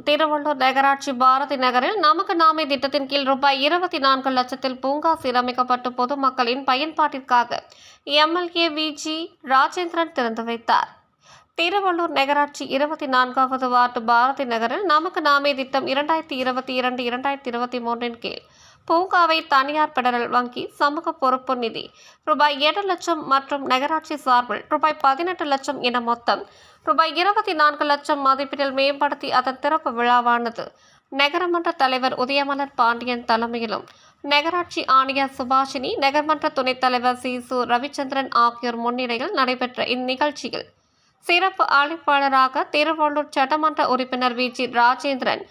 திருவள்ளூர் நகராட்சி பாரதி நகரில் நமக்கு நாமே திட்டத்தின் கீழ் ரூபாய் 24 லட்சத்தில் பூங்கா சீரமைக்கப்பட்டு பொதுமக்களின் பயன்பாட்டிற்காக எம்எல்ஏ வி.ஜி. ராஜேந்திரன் திறந்து வைத்தார். திருவள்ளூர் நகராட்சி 24வது வார்டு பாரதி நகரில் நமக்கு நாமே திட்டம் 2022-2023 கீழ் பூங்காவை தனியார் பெடரல் வங்கி சமூக பொறுப்பு நிதி ரூபாய் 7 லட்சம் மற்றும் நகராட்சி சார்பில் ரூபாய் 18 லட்சம் என மொத்தம் ரூபாய் 24 லட்சம் மதிப்பீட்டில் மேம்படுத்தி அதன் திறப்பு விழாவானது நகரமன்ற தலைவர் உதயமலர் பாண்டியன் தலைமையிலும் நகராட்சி ஆணையர் சுபாஷினி, நகர்மன்ற துணைத் தலைவர் சு. ரவிச்சந்திரன் ஆகியோர் முன்னிலையில் நடைபெற்ற இந்நிகழ்ச்சியில் சிறப்பு அழைப்பாளராக திருவள்ளூர் சட்டமன்ற உறுப்பினர் வி.ஜி. ராஜேந்திரன்,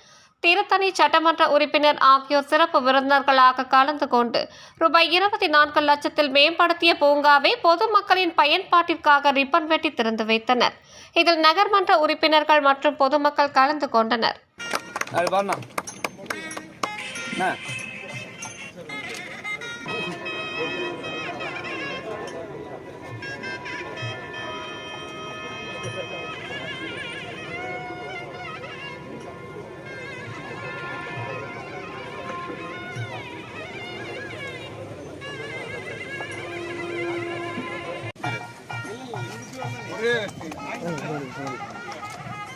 திருத்தணி சட்டமன்ற உறுப்பினர் ஆகியோர் சிறப்பு விருந்தினர்களாக கலந்து கொண்டு ரூபாய் 24 லட்சத்தில் மேம்படுத்திய பூங்காவை பொதுமக்களின் பயன்பாட்டிற்காக ரிப்பன் வெட்டி திறந்து வைத்தனர். இதில் நகர்மன்ற உறுப்பினர்கள் மற்றும் பொதுமக்கள் கலந்து கொண்டனர்.